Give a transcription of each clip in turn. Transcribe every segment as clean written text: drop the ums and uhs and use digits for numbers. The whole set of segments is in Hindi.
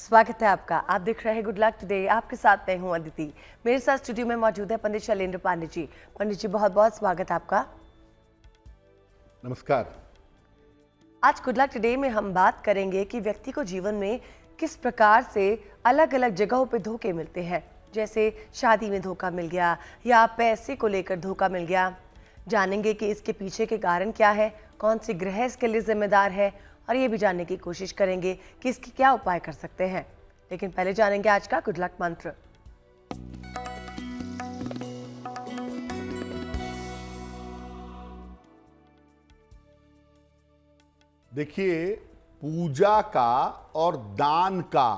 स्वागत है आपका। आप देख रहे हैं गुड लक टुडे। आपके साथ मैं हूं अदिति। मेरे साथ स्टूडियो में मौजूद है पंडित शैलेंद्र पांडे जी। पंडित जी, बहुत बहुत स्वागत है आपका। नमस्कार। आज गुड लक टुडे में हम बात करेंगे कि व्यक्ति को जीवन में किस प्रकार से अलग अलग जगहों पे धोखे मिलते हैं। जैसे शादी में धोखा मिल गया या पैसे को लेकर धोखा मिल गया। जानेंगे कि इसके पीछे के कारण क्या है, कौन सी ग्रह इसके लिए जिम्मेदार है, और ये भी जानने की कोशिश करेंगे कि इसके क्या उपाय कर सकते हैं। लेकिन पहले जानेंगे आज का गुड लक मंत्र। देखिए, पूजा का और दान का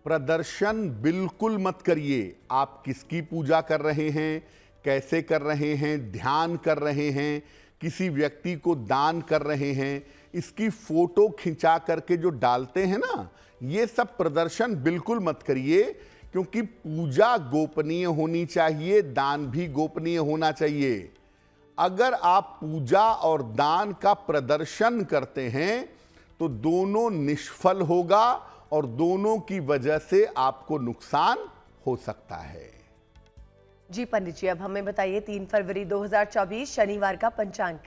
प्रदर्शन बिल्कुल मत करिए। आप किसकी पूजा कर रहे हैं, कैसे कर रहे हैं, ध्यान कर रहे हैं, किसी व्यक्ति को दान कर रहे हैं, इसकी फोटो खिंचा करके जो डालते हैं ना, ये सब प्रदर्शन बिल्कुल मत करिए। क्योंकि पूजा गोपनीय होनी चाहिए, दान भी गोपनीय होना चाहिए। अगर आप पूजा और दान का प्रदर्शन करते हैं तो दोनों निष्फल होगा और दोनों की वजह से आपको नुकसान हो सकता है। जी पंडित जी, अब हमें बताइए 3 फरवरी 2024 शनिवार का पंचांग।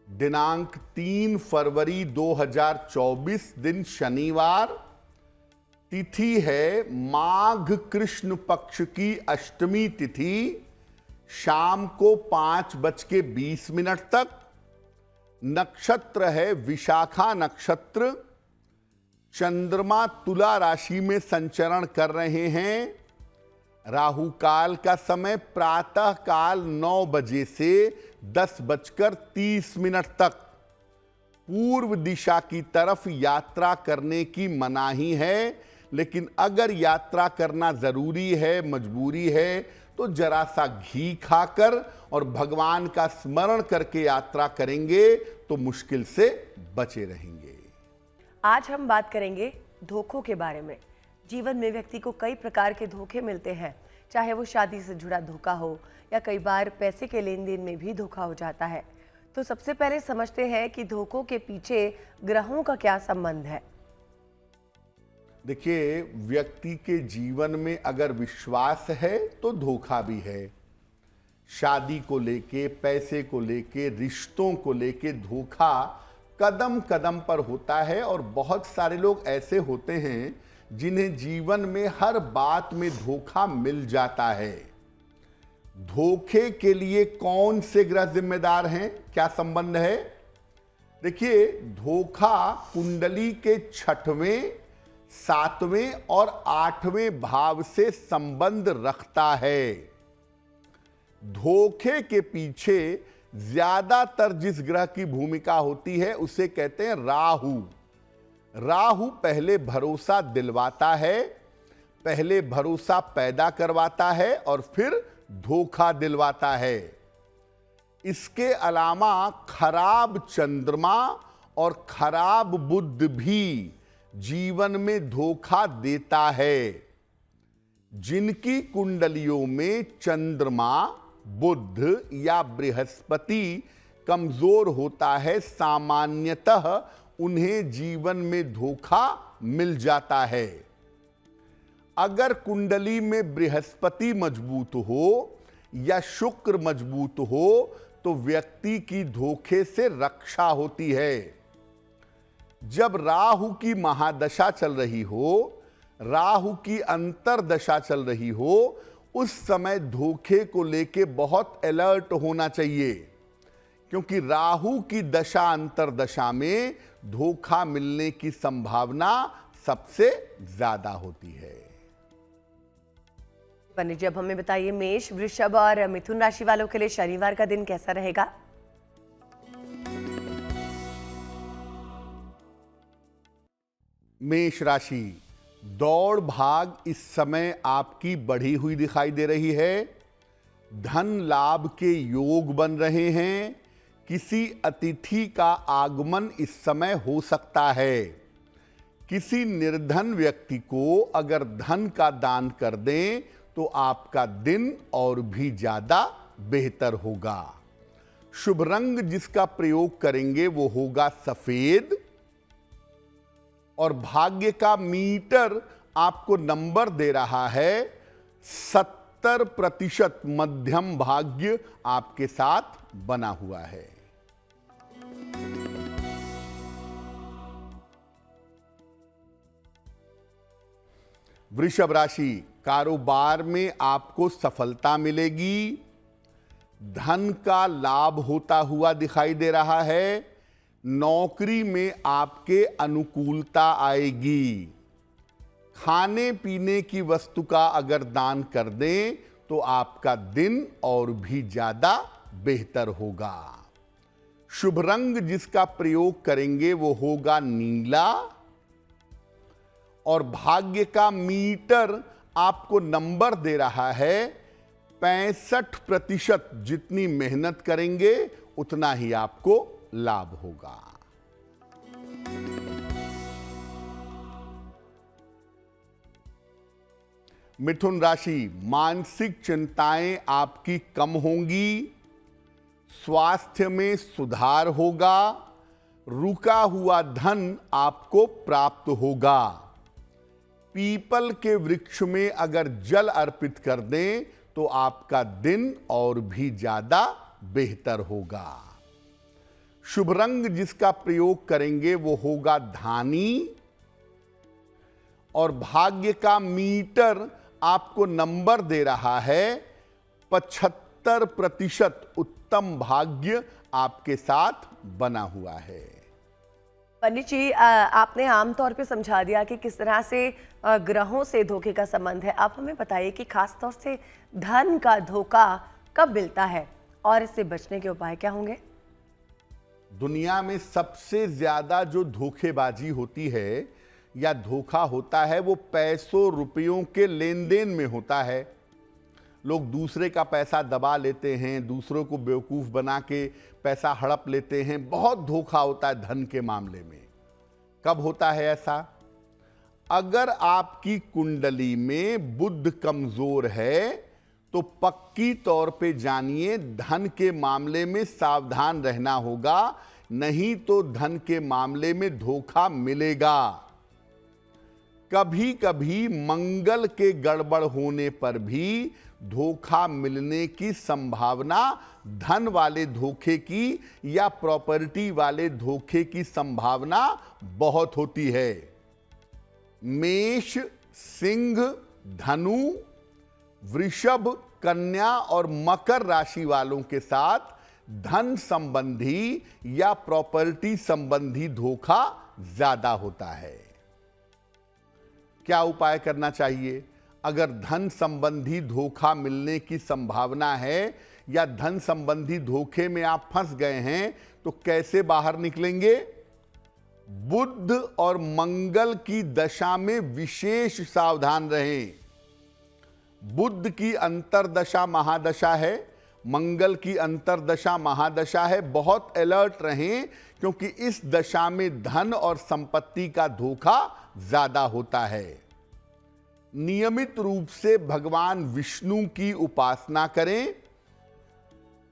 दिनांक 3 फरवरी 2024 दिन शनिवार। तिथि है माघ कृष्ण पक्ष की अष्टमी तिथि, शाम को 5:20 तक। नक्षत्र है विशाखा नक्षत्र। चंद्रमा तुला राशि में संचरण कर रहे हैं। राहु काल का समय प्रातः काल 9 बजे से 10:30 तक। पूर्व दिशा की तरफ यात्रा करने की मनाही है, लेकिन अगर यात्रा करना जरूरी है, मजबूरी है, तो जरा सा घी खाकर और भगवान का स्मरण करके यात्रा करेंगे तो मुश्किल से बचे रहेंगे। आज हम बात करेंगे धोखों के बारे में। जीवन में व्यक्ति को कई प्रकार के धोखे मिलते हैं, चाहे वो शादी से जुड़ा धोखा हो या कई बार पैसे के लेन देन में भी धोखा हो जाता है। तो सबसे पहले समझते हैं कि धोखों के पीछे ग्रहों का क्या संबंध है। देखिए, व्यक्ति के जीवन में अगर विश्वास है तो धोखा भी है। शादी को लेके, पैसे को लेके, रिश्तों को लेके धोखा कदम कदम पर होता है। और बहुत सारे लोग ऐसे होते हैं जिन्हें जीवन में हर बात में धोखा मिल जाता है। धोखे के लिए कौन से ग्रह जिम्मेदार हैं, क्या संबंध है? देखिए, धोखा कुंडली के 6वें, 7वें और 8वें भाव से संबंध रखता है। धोखे के पीछे ज्यादातर जिस ग्रह की भूमिका होती है उसे कहते हैं राहु। राहु पहले भरोसा दिलवाता है, पहले भरोसा पैदा करवाता है और फिर धोखा दिलवाता है। इसके अलावा खराब चंद्रमा और खराब बुध भी जीवन में धोखा देता है। जिनकी कुंडलियों में चंद्रमा, बुध या बृहस्पति कमजोर होता है, सामान्यतः उन्हें जीवन में धोखा मिल जाता है। अगर कुंडली में बृहस्पति मजबूत हो या शुक्र मजबूत हो तो व्यक्ति की धोखे से रक्षा होती है। जब राहु की महादशा चल रही हो, राहु की अंतरदशा चल रही हो, उस समय धोखे को लेके बहुत अलर्ट होना चाहिए। क्योंकि राहु की दशा अंतरदशा में धोखा मिलने की संभावना सबसे ज्यादा होती है। पंडित जी, अब हमें बताइए मेष, वृषभ और मिथुन राशि वालों के लिए शनिवार का दिन कैसा रहेगा। मेष राशि, दौड़ भाग इस समय आपकी बढ़ी हुई दिखाई दे रही है। धन लाभ के योग बन रहे हैं। किसी अतिथि का आगमन इस समय हो सकता है। किसी निर्धन व्यक्ति को अगर धन का दान कर दें तो आपका दिन और भी ज्यादा बेहतर होगा। शुभ रंग जिसका प्रयोग करेंगे वो होगा सफेद, और भाग्य का मीटर आपको नंबर दे रहा है 70%। मध्यम भाग्य आपके साथ बना हुआ है। वृषभ राशि, कारोबार में आपको सफलता मिलेगी, धन का लाभ होता हुआ दिखाई दे रहा है, नौकरी में आपके अनुकूलता आएगी, खाने पीने की वस्तु का अगर दान कर दें तो आपका दिन और भी ज्यादा बेहतर होगा। शुभ रंग जिसका प्रयोग करेंगे वो होगा नीला, और भाग्य का मीटर आपको नंबर दे रहा है 65%। जितनी मेहनत करेंगे उतना ही आपको लाभ होगा। मिथुन राशि, मानसिक चिंताएं आपकी कम होंगी, स्वास्थ्य में सुधार होगा, रुका हुआ धन आपको प्राप्त होगा। पीपल के वृक्ष में अगर जल अर्पित कर दें तो आपका दिन और भी ज्यादा बेहतर होगा। शुभ रंग जिसका प्रयोग करेंगे वो होगा धानी, और भाग्य का मीटर आपको नंबर दे रहा है 75%। उत्तम भाग्य आपके साथ बना हुआ है। पंडित जी, आपने आमतौर पे समझा दिया कि किस तरह से ग्रहों से धोखे का संबंध है। आप हमें बताइए कि खास तौर से धन का धोखा कब मिलता है और इससे बचने के उपाय क्या होंगे? दुनिया में सबसे ज्यादा जो धोखेबाजी होती है या धोखा होता है वो पैसों रुपयों के लेन देन में होता है। लोग दूसरे का पैसा दबा लेते हैं, दूसरों को बेवकूफ बना के पैसा हड़प लेते हैं। बहुत धोखा होता है धन के मामले में। कब होता है ऐसा? अगर आपकी कुंडली में बुध कमजोर है तो पक्की तौर पे जानिए धन के मामले में सावधान रहना होगा, नहीं तो धन के मामले में धोखा मिलेगा। कभी कभी मंगल के गड़बड़ होने पर भी धोखा मिलने की संभावना, धन वाले धोखे की या प्रॉपर्टी वाले धोखे की संभावना बहुत होती है। मेष, सिंह, धनु, वृषभ, कन्या और मकर राशि वालों के साथ धन संबंधी या प्रॉपर्टी संबंधी धोखा ज्यादा होता है। क्या उपाय करना चाहिए? अगर धन संबंधी धोखा मिलने की संभावना है या धन संबंधी धोखे में आप फंस गए हैं तो कैसे बाहर निकलेंगे? बुध और मंगल की दशा में विशेष सावधान रहें। बुध की अंतर्दशा महादशा है, मंगल की अंतर्दशा महादशा है। बहुत अलर्ट रहें क्योंकि इस दशा में धन और संपत्ति का धोखा ज्यादा होता है। नियमित रूप से भगवान विष्णु की उपासना करें,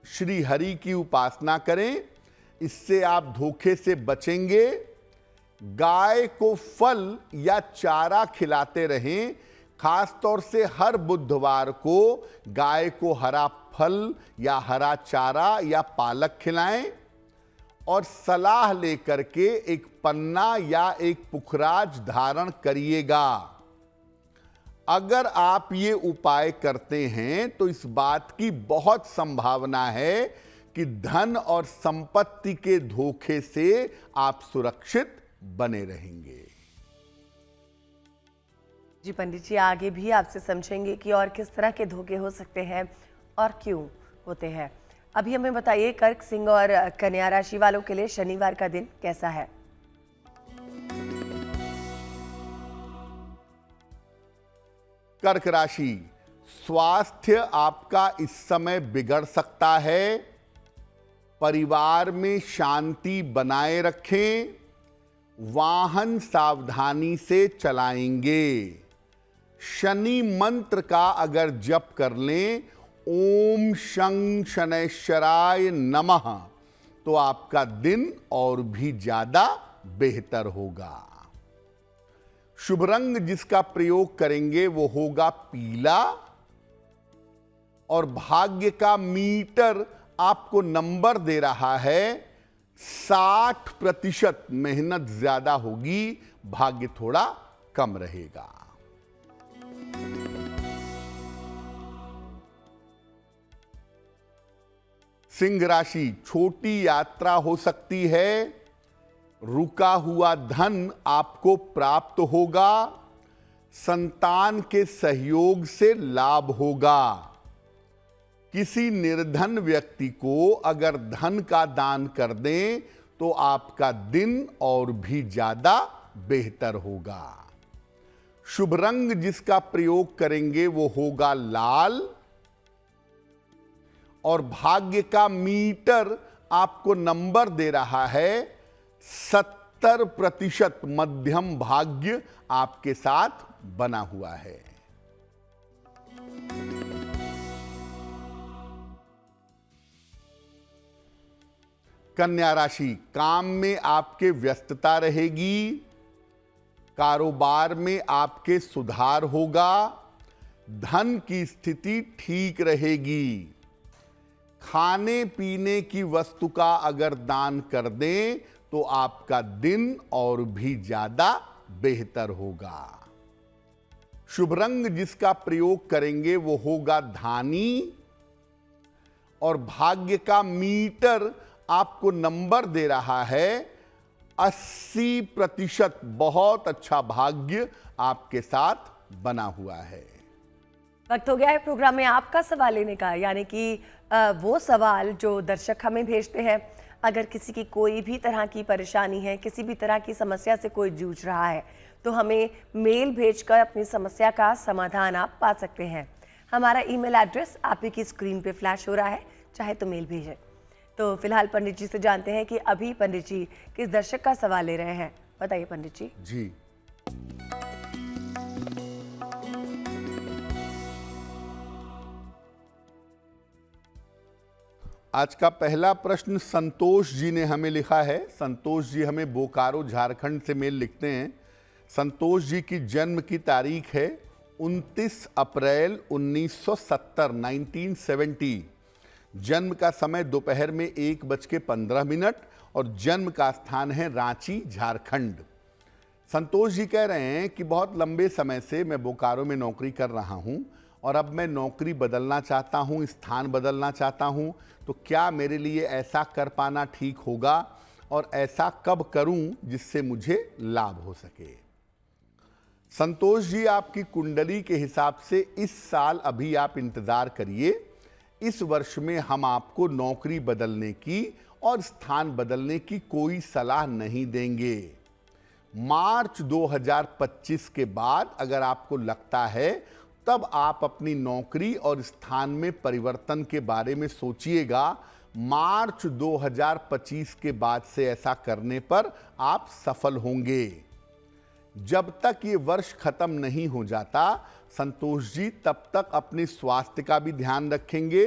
श्री हरि की उपासना करें, इससे आप धोखे से बचेंगे। गाय को फल या चारा खिलाते रहें, खास तौर से हर बुधवार को गाय को हरा फल या हरा चारा या पालक खिलाएं, और सलाह लेकर के एक पन्ना या एक पुखराज धारण करिएगा। अगर आप ये उपाय करते हैं तो इस बात की बहुत संभावना है कि धन और संपत्ति के धोखे से आप सुरक्षित बने रहेंगे। जी पंडित जी, आगे भी आपसे समझेंगे कि और किस तरह के धोखे हो सकते हैं और क्यों होते हैं। अभी हमें बताइए, कर्क, सिंह और कन्या राशि वालों के लिए शनिवार का दिन कैसा है? कर्क राशि, स्वास्थ्य आपका इस समय बिगड़ सकता है। परिवार में शांति बनाए रखें। वाहन सावधानी से चलाएंगे। शनि मंत्र का अगर जप कर लें, ओम शं शनैश्चराय नमः, तो आपका दिन और भी ज्यादा बेहतर होगा। शुभ रंग जिसका प्रयोग करेंगे वो होगा पीला, और भाग्य का मीटर आपको नंबर दे रहा है 60%। मेहनत ज्यादा होगी, भाग्य थोड़ा कम रहेगा। सिंह राशि, छोटी यात्रा हो सकती है, रुका हुआ धन आपको प्राप्त होगा, संतान के सहयोग से लाभ होगा। किसी निर्धन व्यक्ति को अगर धन का दान कर दें तो आपका दिन और भी ज्यादा बेहतर होगा। शुभ रंग जिसका प्रयोग करेंगे वो होगा लाल, और भाग्य का मीटर आपको नंबर दे रहा है 70%। मध्यम भाग्य आपके साथ बना हुआ है। कन्या राशि, काम में आपके व्यस्तता रहेगी, कारोबार में आपके सुधार होगा, धन की स्थिति ठीक रहेगी। खाने पीने की वस्तु का अगर दान कर दें तो आपका दिन और भी ज्यादा बेहतर होगा। शुभ रंग जिसका प्रयोग करेंगे वो होगा धानी, और भाग्य का मीटर आपको नंबर दे रहा है 80%। बहुत अच्छा भाग्य आपके साथ बना हुआ है। वक्त हो गया है प्रोग्राम में आपका सवाल लेने का, यानी कि वो सवाल जो दर्शक हमें भेजते हैं। अगर किसी की कोई भी तरह की परेशानी है, किसी भी तरह की समस्या से कोई जूझ रहा है, तो हमें मेल भेजकर अपनी समस्या का समाधान आप पा सकते हैं। हमारा ईमेल एड्रेस आप ही की स्क्रीन पे फ्लैश हो रहा है, चाहे तो मेल भेजें। तो फिलहाल पंडित जी से जानते हैं कि अभी पंडित जी किस दर्शक का सवाल ले रहे हैं। बताइए पंडित जी। जी, आज का पहला प्रश्न संतोष जी ने हमें लिखा है। संतोष जी हमें बोकारो झारखंड से मेल लिखते हैं। संतोष जी की जन्म की तारीख है 29 अप्रैल 1970, 1970। जन्म का समय दोपहर में 1:15 और जन्म का स्थान है रांची, झारखंड। संतोष जी कह रहे हैं कि बहुत लंबे समय से मैं बोकारो में नौकरी कर रहा हूं और अब मैं नौकरी बदलना चाहता हूं, स्थान बदलना चाहता हूं, तो क्या मेरे लिए ऐसा कर पाना ठीक होगा और ऐसा कब करूं जिससे मुझे लाभ हो सके। संतोष जी, आपकी कुंडली के हिसाब से इस साल अभी आप इंतजार करिए। इस वर्ष में हम आपको नौकरी बदलने की और स्थान बदलने की कोई सलाह नहीं देंगे। मार्च 2025 के बाद अगर आपको लगता है तब आप अपनी नौकरी और स्थान में परिवर्तन के बारे में सोचिएगा। मार्च 2025 के बाद से ऐसा करने पर आप सफल होंगे। जब तक ये वर्ष खत्म नहीं हो जाता संतोष जी, तब तक अपने स्वास्थ्य का भी ध्यान रखेंगे।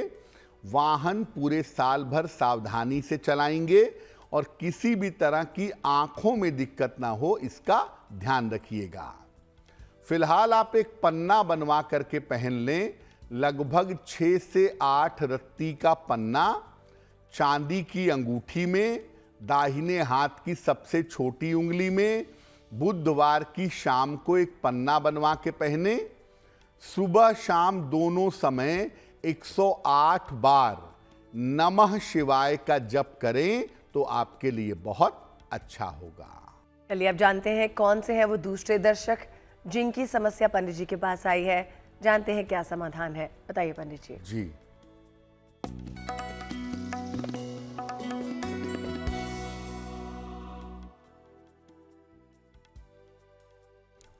वाहन पूरे साल भर सावधानी से चलाएंगे और किसी भी तरह की आंखों में दिक्कत ना हो, इसका ध्यान रखिएगा। फिलहाल आप एक पन्ना बनवा करके पहन लें, लगभग 6 से 8 रत्ती का पन्ना, चांदी की अंगूठी में, दाहिने हाथ की सबसे छोटी उंगली में। बुधवार की शाम को एक पन्ना बनवा के पहने। सुबह शाम दोनों समय 108 बार नमः शिवाय का जप करें तो आपके लिए बहुत अच्छा होगा। चलिए अब जानते हैं कौन से हैं वो दूसरे दर्शक जिनकी समस्या पंडित जी के पास आई है। जानते हैं क्या समाधान है, बताइए पंडित जी। जी,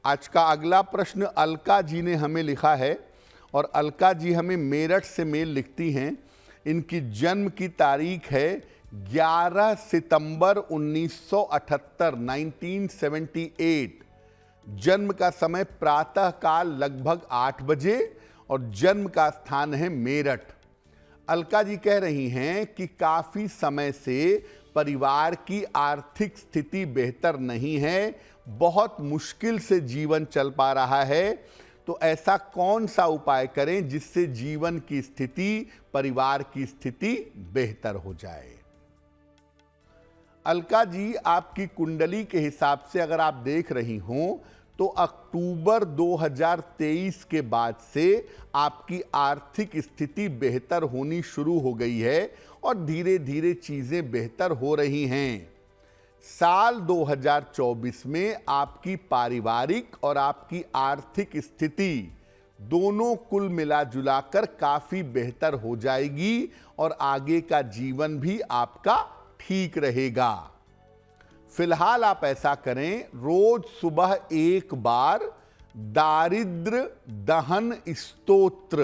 आज का अगला प्रश्न अलका जी ने हमें लिखा है और अलका जी हमें मेरठ से मेल लिखती हैं। इनकी जन्म की तारीख है 11 सितंबर 1978, 1978। जन्म का समय प्रातः काल लगभग 8 बजे और जन्म का स्थान है मेरठ। अलका जी कह रही हैं कि काफी समय से परिवार की आर्थिक स्थिति बेहतर नहीं है, बहुत मुश्किल से जीवन चल पा रहा है, तो ऐसा कौन सा उपाय करें जिससे जीवन की स्थिति, परिवार की स्थिति बेहतर हो जाए। अलका जी, आपकी कुंडली के हिसाब से अगर आप देख रही हों तो अक्टूबर 2023 के बाद से आपकी आर्थिक स्थिति बेहतर होनी शुरू हो गई है और धीरे धीरे चीजें बेहतर हो रही हैं। साल 2024 में आपकी पारिवारिक और आपकी आर्थिक स्थिति दोनों कुल मिला जुलाकर काफी बेहतर हो जाएगी और आगे का जीवन भी आपका ठीक रहेगा। फिलहाल आप ऐसा करें, रोज सुबह एक बार दारिद्र दहन स्तोत्र,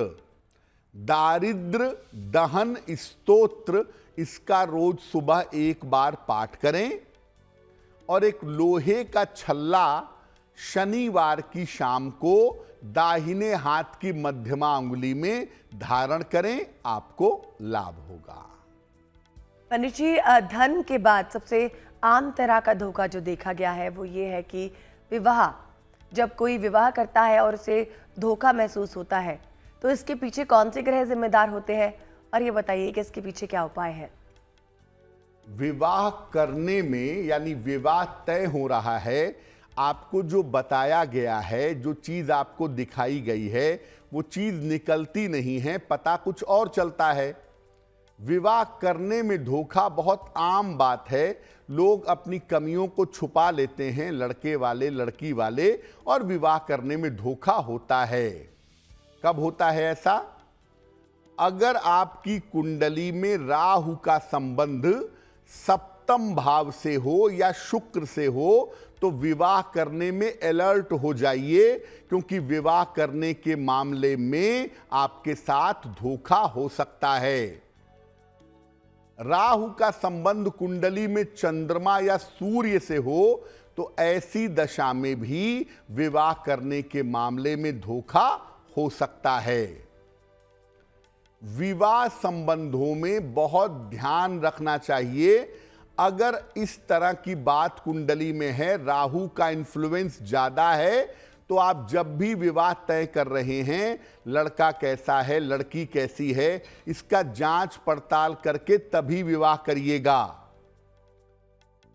दारिद्र दहन स्तोत्र, इसका रोज सुबह एक बार पाठ करें और एक लोहे का छल्ला शनिवार की शाम को दाहिने हाथ की मध्यमा अंगुली में धारण करें, आपको लाभ होगा। पंडित जी, धन के बाद सबसे आम तरह का धोखा जो देखा गया है वो ये है कि विवाह, जब कोई विवाह करता है और उसे धोखा महसूस होता है तो इसके पीछे कौन से ग्रह जिम्मेदार होते हैं, और ये बताइए कि इसके पीछे क्या उपाय है। विवाह करने में यानी विवाह तय हो रहा है, आपको जो बताया गया है, जो चीज आपको दिखाई गई है वो चीज निकलती नहीं है, पता कुछ और चलता है। विवाह करने में धोखा बहुत आम बात है। लोग अपनी कमियों को छुपा लेते हैं, लड़के वाले लड़की वाले, और विवाह करने में धोखा होता है। कब होता है ऐसा? अगर आपकी कुंडली में राहु का संबंध सप्तम भाव से हो या शुक्र से हो तो विवाह करने में अलर्ट हो जाइए, क्योंकि विवाह करने के मामले में आपके साथ धोखा हो सकता है। राहु का संबंध कुंडली में चंद्रमा या सूर्य से हो तो ऐसी दशा में भी विवाह करने के मामले में धोखा हो सकता है। विवाह संबंधों में बहुत ध्यान रखना चाहिए। अगर इस तरह की बात कुंडली में है, राहु का इन्फ्लुएंस ज्यादा है, तो आप जब भी विवाह तय कर रहे हैं, लड़का कैसा है, लड़की कैसी है, इसका जांच पड़ताल करके तभी विवाह करिएगा।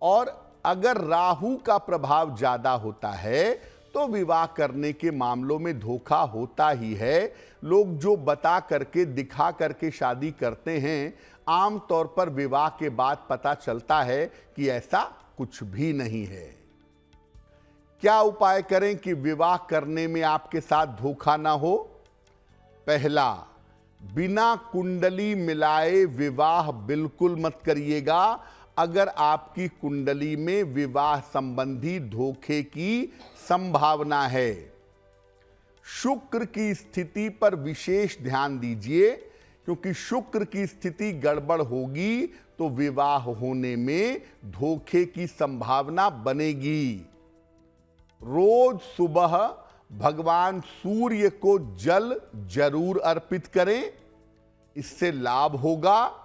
और अगर राहु का प्रभाव ज्यादा होता है तो विवाह करने के मामलों में धोखा होता ही है। लोग जो बता करके, दिखा करके शादी करते हैं, आमतौर पर विवाह के बाद पता चलता है कि ऐसा कुछ भी नहीं है। क्या उपाय करें कि विवाह करने में आपके साथ धोखा ना हो? पहला, बिना कुंडली मिलाए विवाह बिल्कुल मत करिएगा। अगर आपकी कुंडली में विवाह संबंधी धोखे की संभावना है, शुक्र की स्थिति पर विशेष ध्यान दीजिए, क्योंकि शुक्र की स्थिति गड़बड़ होगी तो विवाह होने में धोखे की संभावना बनेगी। रोज सुबह भगवान सूर्य को जल जरूर अर्पित करें, इससे लाभ होगा।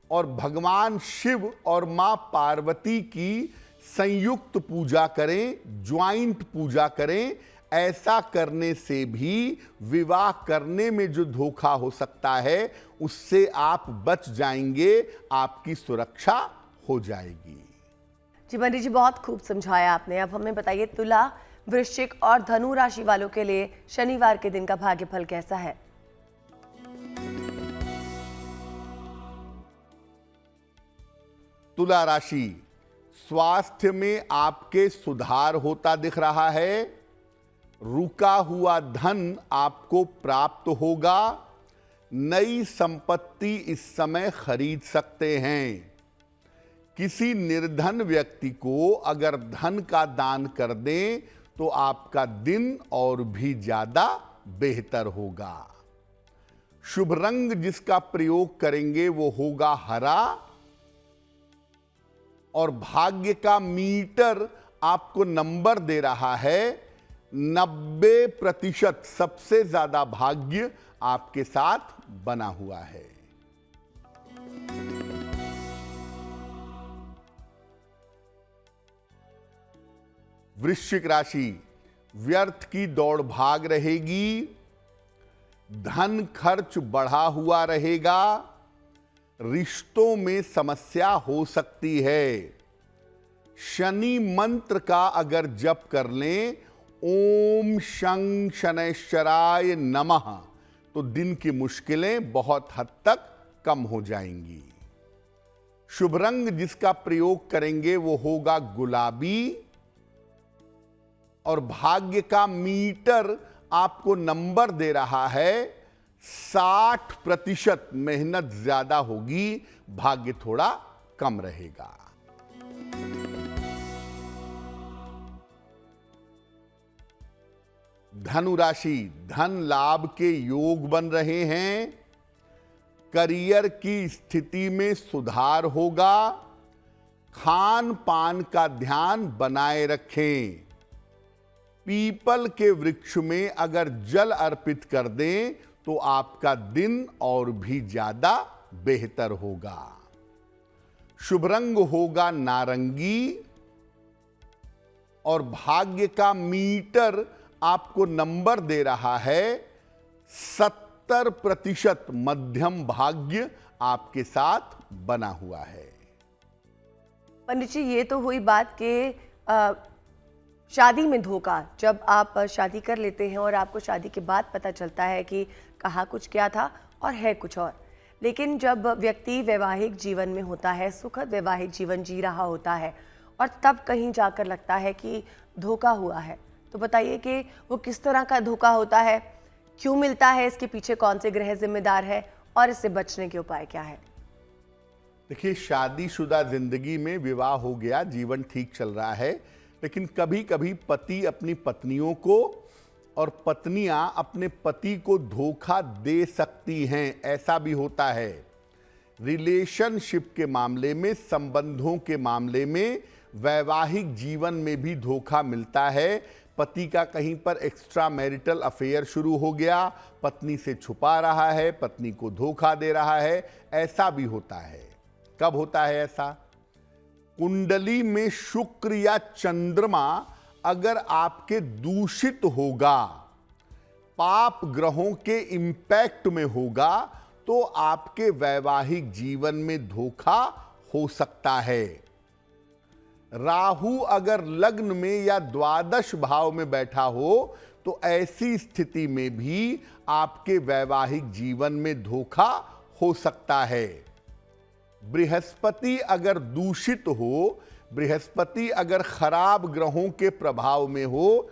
और भगवान शिव और मां पार्वती की संयुक्त पूजा करें, ज्वाइंट पूजा करें। ऐसा करने से भी विवाह करने में जो धोखा हो सकता है उससे आप बच जाएंगे, आपकी सुरक्षा हो जाएगी। जी पंडित जी, बहुत खूब समझाया आपने। अब हमें बताइए, तुला, वृश्चिक और धनु राशि वालों के लिए शनिवार के दिन का भाग्यफल कैसा है? तुला राशि, स्वास्थ्य में आपके सुधार होता दिख रहा है। रुका हुआ धन आपको प्राप्त होगा। नई संपत्ति इस समय खरीद सकते हैं। किसी निर्धन व्यक्ति को अगर धन का दान कर दें तो आपका दिन और भी ज्यादा बेहतर होगा। शुभ रंग जिसका प्रयोग करेंगे वो होगा हरा। और भाग्य का मीटर आपको नंबर दे रहा है 90% सबसे ज्यादा भाग्य आपके साथ बना हुआ है। वृश्चिक राशि, व्यर्थ की दौड़ भाग रहेगी, धन खर्च बढ़ा हुआ रहेगा, रिश्तों में समस्या हो सकती है। शनि मंत्र का अगर जप कर लें, ओम शं शनैश्चराय नमः, तो दिन की मुश्किलें बहुत हद तक कम हो जाएंगी। शुभ रंग जिसका प्रयोग करेंगे वो होगा गुलाबी, और भाग्य का मीटर आपको नंबर दे रहा है 60%। मेहनत ज्यादा होगी, भाग्य थोड़ा कम रहेगा। धनु राशि, धन लाभ के योग बन रहे हैं, करियर की स्थिति में सुधार होगा, खान पान का ध्यान बनाए रखें। पीपल के वृक्ष में अगर जल अर्पित कर दें तो आपका दिन और भी ज्यादा बेहतर होगा। शुभ रंग होगा नारंगी, और भाग्य का मीटर आपको नंबर दे रहा है 70%। मध्यम भाग्य आपके साथ बना हुआ है। पंडित जी, ये तो हुई बात कि शादी में धोखा, जब आप शादी कर लेते हैं और आपको शादी के बाद पता चलता है कि कहा कुछ क्या था और है कुछ और। लेकिन जब व्यक्ति वैवाहिक जीवन में होता है, सुखद वैवाहिक जीवन जी रहा होता है, और तब कहीं जाकर लगता है कि धोखा हुआ है, तो बताइए कि वो किस तरह का धोखा होता है, क्यों मिलता है, इसके पीछे कौन से ग्रह जिम्मेदार है और इससे बचने के उपाय क्या है? देखिए, शादीशुदा जिंदगी में विवाह हो गया, जीवन ठीक चल रहा है, लेकिन कभी कभी पति अपनी पत्नियों को और पत्नियां अपने पति को धोखा दे सकती हैं। ऐसा भी होता है। रिलेशनशिप के मामले में, संबंधों के मामले में, वैवाहिक जीवन में भी धोखा मिलता है। पति का कहीं पर एक्स्ट्रा मैरिटल अफेयर शुरू हो गया, पत्नी से छुपा रहा है, पत्नी को धोखा दे रहा है, ऐसा भी होता है। कब होता है ऐसा? कुंडली में शुक्र या चंद्रमा अगर आपके दूषित होगा, पाप ग्रहों के इंपैक्ट में होगा, तो आपके वैवाहिक जीवन में धोखा हो सकता है। राहु अगर लग्न में या द्वादश भाव में बैठा हो तो ऐसी स्थिति में भी आपके वैवाहिक जीवन में धोखा हो सकता है। बृहस्पति अगर दूषित हो, बृहस्पति अगर खराब ग्रहों के प्रभाव में हो,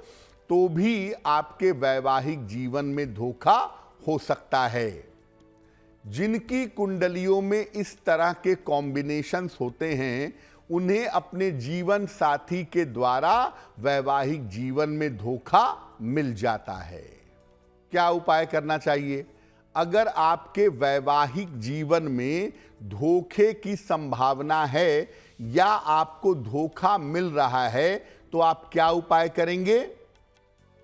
तो भी आपके वैवाहिक जीवन में धोखा हो सकता है। जिनकी कुंडलियों में इस तरह के कॉम्बिनेशंस होते हैं, उन्हें अपने जीवन साथी के द्वारा वैवाहिक जीवन में धोखा मिल जाता है। क्या उपाय करना चाहिए? अगर आपके वैवाहिक जीवन में धोखे की संभावना है या आपको धोखा मिल रहा है, तो आप क्या उपाय करेंगे?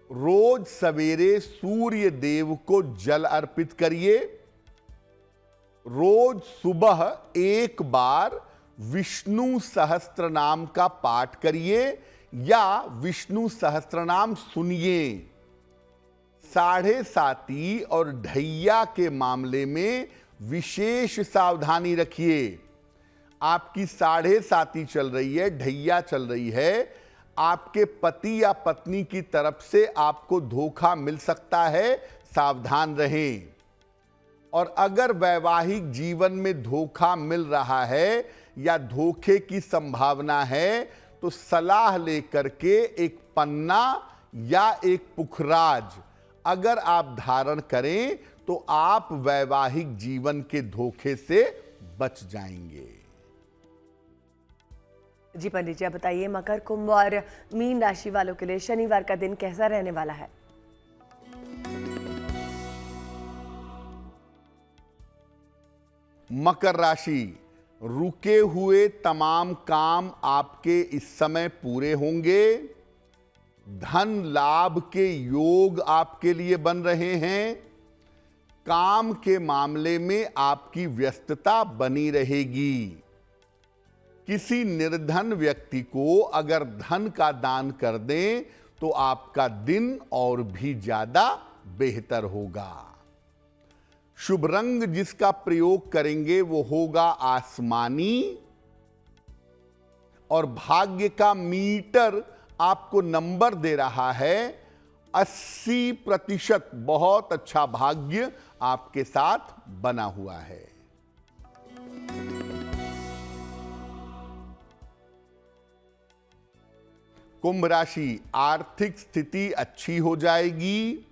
रोज सवेरे सूर्य देव को जल अर्पित करिए। रोज सुबह एक बार विष्णु सहस्त्र नाम का पाठ करिए या विष्णु सहस्त्र नाम सुनिए। साढ़े साती और ढैया के मामले में विशेष सावधानी रखिए। आपकी साढ़े साती चल रही है, ढैया चल रही है, आपके पति या पत्नी की तरफ से आपको धोखा मिल सकता है, सावधान रहें। और अगर वैवाहिक जीवन में धोखा मिल रहा है या धोखे की संभावना है, तो सलाह लेकर के एक पन्ना या एक पुखराज अगर आप धारण करें तो आप वैवाहिक जीवन के धोखे से बच जाएंगे। जी पंडित जी, आप बताइए, मकर, कुंभ और मीन राशि वालों के लिए शनिवार का दिन कैसा रहने वाला है? मकर राशि, रुके हुए तमाम काम आपके इस समय पूरे होंगे। धन लाभ के योग आपके लिए बन रहे हैं। काम के मामले में आपकी व्यस्तता बनी रहेगी। किसी निर्धन व्यक्ति को अगर धन का दान कर दें तो आपका दिन और भी ज्यादा बेहतर होगा। शुभ रंग जिसका प्रयोग करेंगे वो होगा आसमानी, और भाग्य का मीटर आपको नंबर दे रहा है 80%। बहुत अच्छा भाग्य आपके साथ बना हुआ है। कुंभ राशि, आर्थिक स्थिति अच्छी हो जाएगी।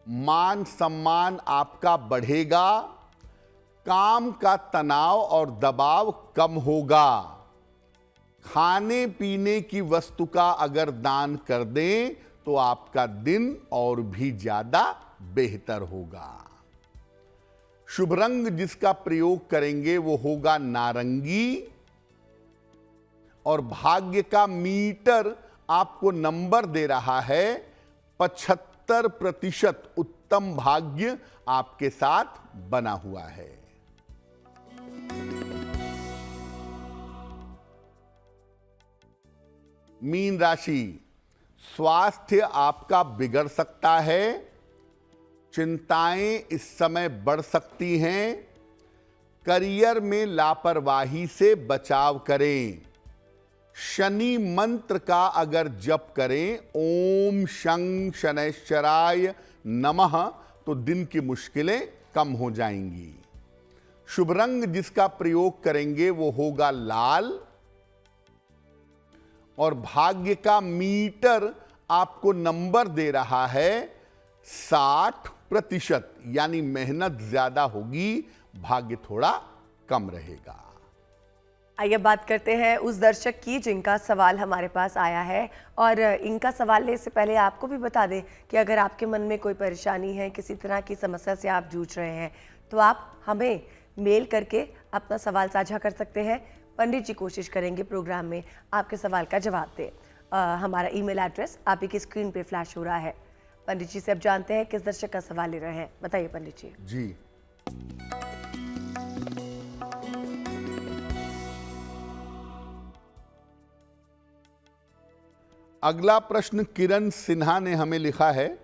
मान सम्मान आपका बढ़ेगा। काम का तनाव और दबाव कम होगा। खाने पीने की वस्तु का अगर दान कर दें तो आपका दिन और भी ज्यादा बेहतर होगा। शुभ रंग जिसका प्रयोग करेंगे वो होगा नारंगी, और भाग्य का मीटर आपको नंबर दे रहा है 75%। उत्तम भाग्य आपके साथ बना हुआ है। मीन राशि, स्वास्थ्य आपका बिगड़ सकता है। चिंताएं इस समय बढ़ सकती हैं। करियर में लापरवाही से बचाव करें। शनि मंत्र का अगर जप करें ओम शं शनैश्चराय नमः तो दिन की मुश्किलें कम हो जाएंगी। शुभ रंग जिसका प्रयोग करेंगे वो होगा लाल, और भाग्य का मीटर आपको नंबर दे रहा है 60%। यानी मेहनत ज्यादा होगी, भाग्य थोड़ा कम रहेगा। आइए बात करते हैं उस दर्शक की जिनका सवाल हमारे पास आया है, और इनका सवाल लेने से पहले आपको भी बता दें कि अगर आपके मन में कोई परेशानी है, किसी तरह की समस्या से आप जूझ रहे हैं, तो आप हमें मेल करके अपना सवाल साझा कर सकते हैं। पंडित जी कोशिश करेंगे प्रोग्राम में आपके सवाल का जवाब दें। हमारा ईमेल एड्रेस आप ही की स्क्रीन पे फ्लैश हो रहा है। पंडित जी से अब जानते हैं किस दर्शक का सवाल ले रहे हैं। बताइए पंडित जी। जी, अगला प्रश्न किरण सिन्हा ने हमें लिखा है,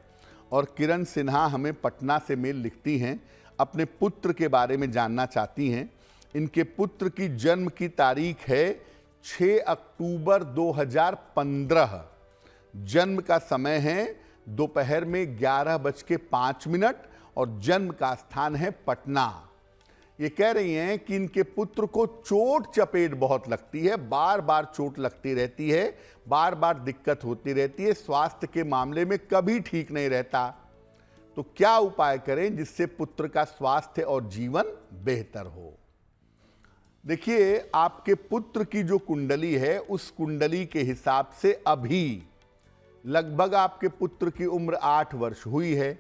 और किरण सिन्हा हमें पटना से मेल लिखती हैं। अपने पुत्र के बारे में जानना चाहती हैं। इनके पुत्र की जन्म की तारीख है 6 अक्टूबर 2015। जन्म का समय है दोपहर में 11:05, और जन्म का स्थान है पटना। ये कह रही हैं कि इनके पुत्र को चोट चपेट बहुत लगती है, बार बार चोट लगती रहती है, बार बार दिक्कत होती रहती है, स्वास्थ्य के मामले में कभी ठीक नहीं रहता। तो क्या उपाय करें जिससे पुत्र का स्वास्थ्य और जीवन बेहतर हो? देखिए, आपके पुत्र की जो कुंडली है उस कुंडली के हिसाब से अभी लगभग आपके पुत्र की उम्र 8 वर्ष हुई है।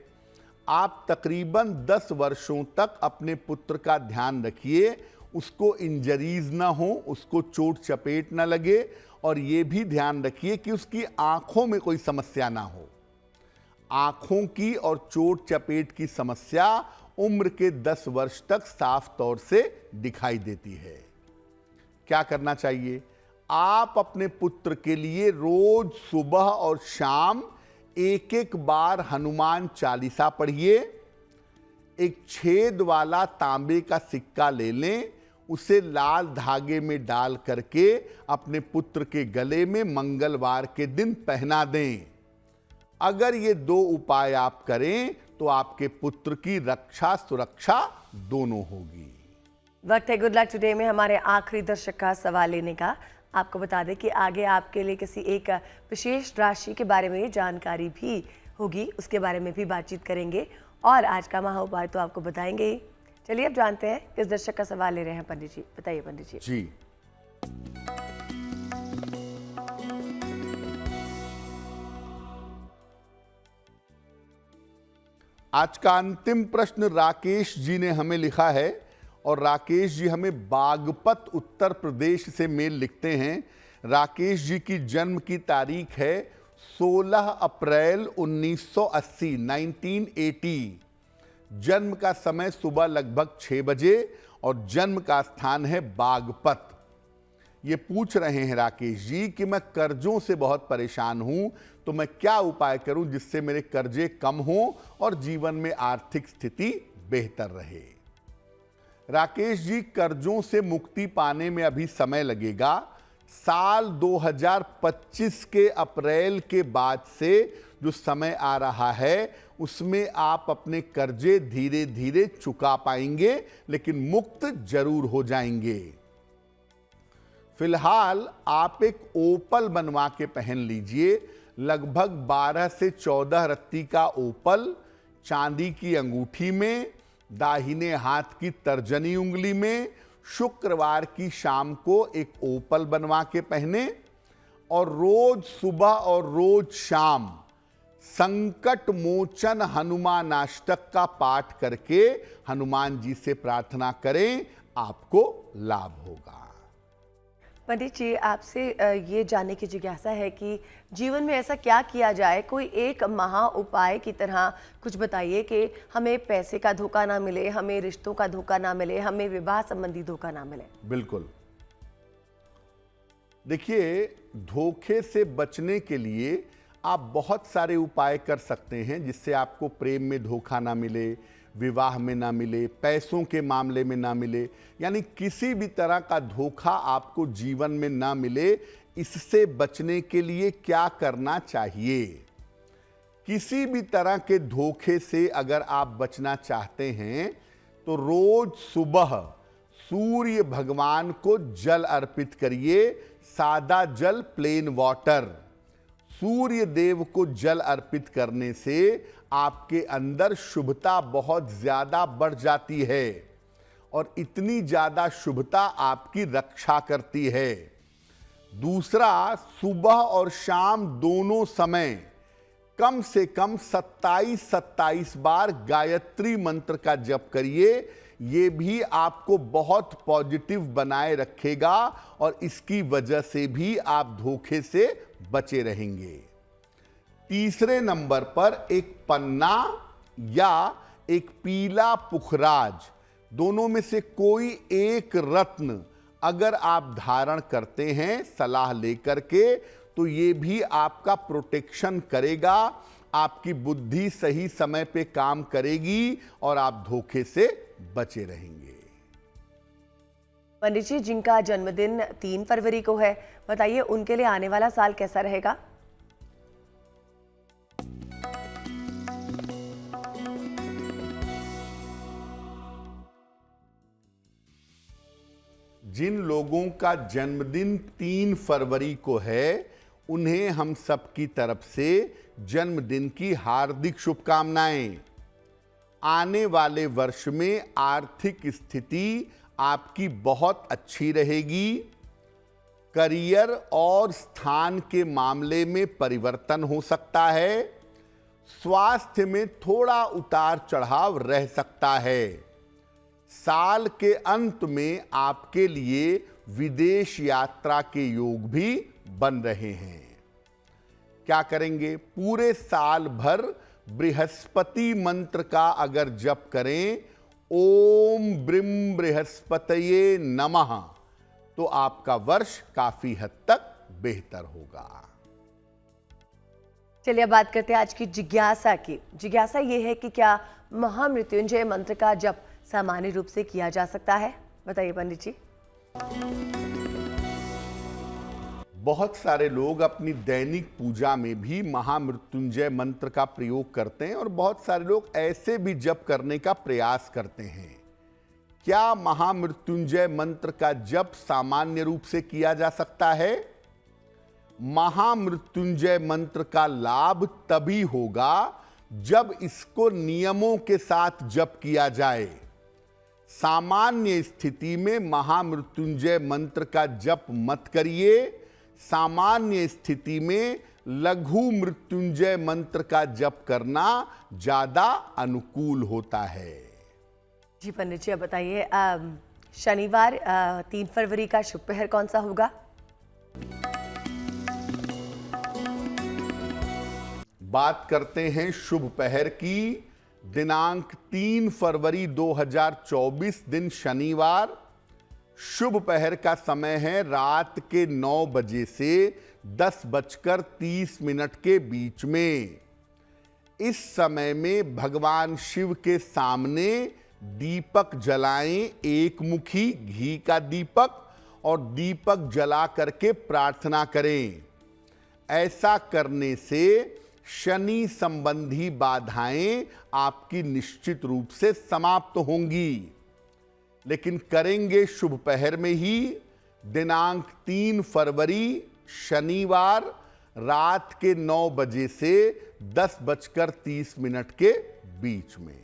आप तकरीबन 10 वर्षों तक अपने पुत्र का ध्यान रखिए, उसको इंजरीज ना हो, उसको चोट चपेट ना लगे, और ये भी ध्यान रखिए कि उसकी आंखों में कोई समस्या ना हो। आंखों की और चोट चपेट की समस्या उम्र के 10 वर्ष तक साफ तौर से दिखाई देती है। क्या करना चाहिए? आप अपने पुत्र के लिए रोज सुबह और शाम एक बार हनुमान चालीसा पढ़िए। एक छेद वाला तांबे का सिक्का ले लें, उसे लाल धागे में डाल करके अपने पुत्र के गले में मंगलवार के दिन पहना दें। अगर ये 2 उपाय आप करें तो आपके पुत्र की रक्षा सुरक्षा दोनों होगी। वक्त है गुड लक टुडे में हमारे आखिरी दर्शक का सवाल लेने का। आपको बता दें कि आगे आपके लिए किसी एक विशेष राशि के बारे में जानकारी भी होगी, उसके बारे में भी बातचीत करेंगे, और आज का महाउपाय तो आपको बताएंगे ही। चलिए अब जानते हैं किस दर्शक का सवाल ले रहे हैं पंडित जी। बताइए पंडित जी। जी, आज का अंतिम प्रश्न राकेश जी ने हमें लिखा है, और राकेश जी हमें बागपत उत्तर प्रदेश से मेल लिखते हैं। राकेश जी की जन्म की तारीख है 16 अप्रैल 1980 1980। जन्म का समय सुबह लगभग 6 बजे और जन्म का स्थान है बागपत। ये पूछ रहे हैं राकेश जी कि मैं कर्जों से बहुत परेशान हूं, तो मैं क्या उपाय करूं जिससे मेरे कर्जे कम हों और जीवन में आर्थिक स्थिति बेहतर रहे। राकेश जी, कर्जों से मुक्ति पाने में अभी समय लगेगा। साल 2025 के अप्रैल के बाद से जो समय आ रहा है उसमें आप अपने कर्जे धीरे धीरे चुका पाएंगे, लेकिन मुक्त जरूर हो जाएंगे। फिलहाल आप एक ओपल बनवा के पहन लीजिए। लगभग 12 से 14 रत्ती का ओपल चांदी की अंगूठी में, दाहिने हाथ की तर्जनी उंगली में, शुक्रवार की शाम को एक ओपल बनवा के पहने और रोज सुबह और रोज शाम संकट मोचन हनुमानाष्टक का पाठ करके हनुमान जी से प्रार्थना करें, आपको लाभ होगा। पंडित जी, आपसे ये जानने की जिज्ञासा है कि जीवन में ऐसा क्या किया जाए, कोई एक महा उपाय की तरह कुछ बताइए कि हमें पैसे का धोखा ना मिले, हमें रिश्तों का धोखा ना मिले, हमें विवाह संबंधी धोखा ना मिले। बिल्कुल। देखिए, धोखे से बचने के लिए आप बहुत सारे उपाय कर सकते हैं जिससे आपको प्रेम में धोखा ना मिले, विवाह में ना मिले, पैसों के मामले में ना मिले, यानी किसी भी तरह का धोखा आपको जीवन में ना मिले। इससे बचने के लिए क्या करना चाहिए? किसी भी तरह के धोखे से अगर आप बचना चाहते हैं तो रोज सुबह सूर्य भगवान को जल अर्पित करिए। सादा जल, प्लेन वाटर। सूर्य देव को जल अर्पित करने से आपके अंदर शुभता बहुत ज्यादा बढ़ जाती है और इतनी ज्यादा शुभता आपकी रक्षा करती है। दूसरा, सुबह और शाम दोनों समय कम से कम 27 बार गायत्री मंत्र का जप करिए। ये भी आपको बहुत पॉजिटिव बनाए रखेगा और इसकी वजह से भी आप धोखे से बचे रहेंगे। तीसरे नंबर पर एक पन्ना या एक पीला पुखराज, दोनों में से कोई एक रत्न अगर आप धारण करते हैं सलाह लेकर के, तो ये भी आपका प्रोटेक्शन करेगा, आपकी बुद्धि सही समय पे काम करेगी और आप धोखे से बचे रहेंगे। पंडित जी, जिनका जन्मदिन 3 फरवरी को है, बताइए उनके लिए आने वाला साल कैसा रहेगा? जिन लोगों का जन्मदिन 3 फरवरी को है, उन्हें हम सबकी तरफ से जन्मदिन की हार्दिक शुभकामनाएं। आने वाले वर्ष में आर्थिक स्थिति आपकी बहुत अच्छी रहेगी। करियर और स्थान के मामले में परिवर्तन हो सकता है। स्वास्थ्य में थोड़ा उतार चढ़ाव रह सकता है। साल के अंत में आपके लिए विदेश यात्रा के योग भी बन रहे हैं। क्या करेंगे? पूरे साल भर बृहस्पति मंत्र का अगर जप करें, ओम ब्रीम बृहस्पतये नमः, तो आपका वर्ष काफी हद तक बेहतर होगा। चलिए अब बात करते हैं आज की जिज्ञासा की। जिज्ञासा ये है कि क्या महामृत्युंजय मंत्र का जप सामान्य रूप से किया जा सकता है? बताइए पंडित जी। बहुत सारे लोग अपनी दैनिक पूजा में भी महामृत्युंजय मंत्र का प्रयोग करते हैं और बहुत सारे लोग ऐसे भी जप करने का प्रयास करते हैं। क्या महामृत्युंजय मंत्र का जप सामान्य रूप से किया जा सकता है? महामृत्युंजय मंत्र का लाभ तभी होगा जब इसको नियमों के साथ जप किया जाए। सामान्य स्थिति में महामृत्युंजय मंत्र का जप मत करिए। सामान्य स्थिति में लघु मृत्युंजय मंत्र का जप करना ज्यादा अनुकूल होता है। जी पंडित जी, अब बताइए शनिवार 3 फरवरी का शुभ पहर कौन सा होगा? बात करते हैं शुभ पहर की। दिनांक 3 फरवरी 2024 दिन शनिवार। शुभ पहर का समय है रात के 9 बजे से 10:30 के बीच में। इस समय में भगवान शिव के सामने दीपक जलाएं, एक मुखी घी का दीपक, और दीपक जला करके प्रार्थना करें। ऐसा करने से शनि संबंधी बाधाएं आपकी निश्चित रूप से समाप्त होंगी। लेकिन करेंगे शुभ पहर में ही। दिनांक 3 फरवरी शनिवार रात के 9 बजे से 10:30 के बीच में।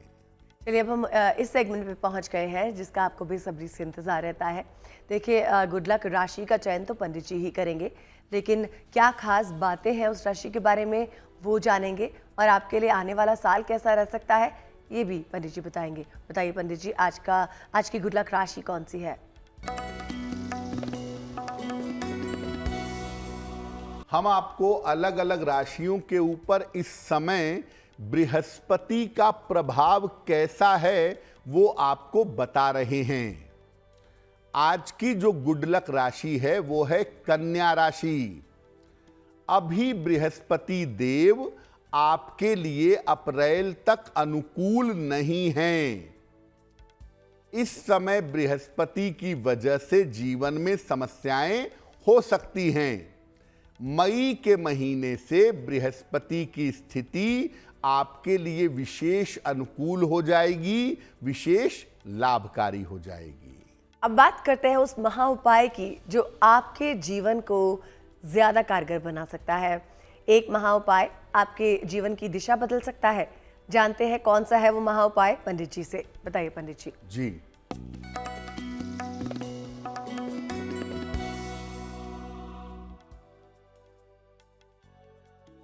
चलिए अब हम इस सेगमेंट पे पहुंच गए हैं जिसका आपको बेसब्री से इंतजार रहता है। देखिए, गुड लक राशि का चयन तो पंडित जी ही करेंगे, लेकिन क्या खास बातें हैं उस राशि के बारे में वो जानेंगे, और आपके लिए आने वाला साल कैसा रह सकता है ये भी पंडित जी बताएंगे। बताइए पंडित जी, आज की गुड लक राशि कौन सी है? हम आपको अलग अलग राशियों के ऊपर इस समय बृहस्पति का प्रभाव कैसा है वो आपको बता रहे हैं। आज की जो गुड लक राशि है वो है कन्या राशि। अभी बृहस्पति देव आपके लिए अप्रैल तक अनुकूल नहीं हैं। इस समय बृहस्पति की वजह से जीवन में समस्याएं हो सकती हैं। मई के महीने से बृहस्पति की स्थिति आपके लिए विशेष अनुकूल हो जाएगी, विशेष लाभकारी हो जाएगी। अब बात करते हैं उस महा उपाय की जो आपके जीवन को ज्यादा कारगर बना सकता है। एक महा उपाय आपके जीवन की दिशा बदल सकता है। जानते हैं कौन सा है वो महा उपाय पंडित जी से। बताइए पंडित जी। जी,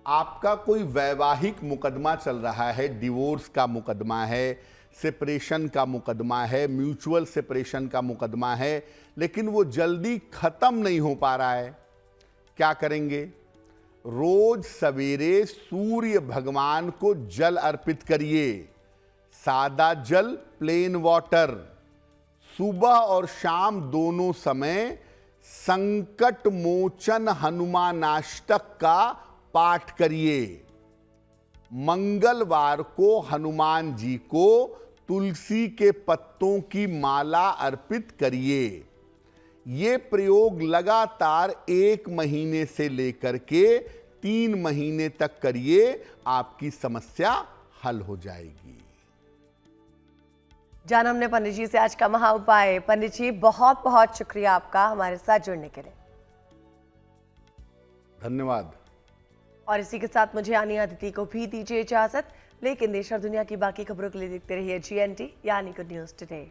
आपका कोई वैवाहिक मुकदमा चल रहा है, डिवोर्स का मुकदमा है, सेपरेशन का मुकदमा है, म्यूचुअल सेपरेशन का मुकदमा है, लेकिन वो जल्दी खत्म नहीं हो पा रहा है। क्या करेंगे? रोज सवेरे सूर्य भगवान को जल अर्पित करिए। सादा जल, प्लेन वाटर। सुबह और शाम दोनों समय संकट मोचन हनुमानाष्टक का पाठ करिए। मंगलवार को हनुमान जी को तुलसी के पत्तों की माला अर्पित करिए। ये प्रयोग लगातार 1 महीने से लेकर के 3 महीने तक करिए, आपकी समस्या हल हो जाएगी। जाना हमने पंडित जी से आज का महा उपाय। पंडित जी बहुत बहुत शुक्रिया आपका हमारे साथ जुड़ने के लिए। धन्यवाद। और इसी के साथ मुझे यानी अदिति को भी दीजिए इजाजत, लेकिन देश और दुनिया की बाकी खबरों के लिए देखते रहिए GNT यानी गुड न्यूज टुडे।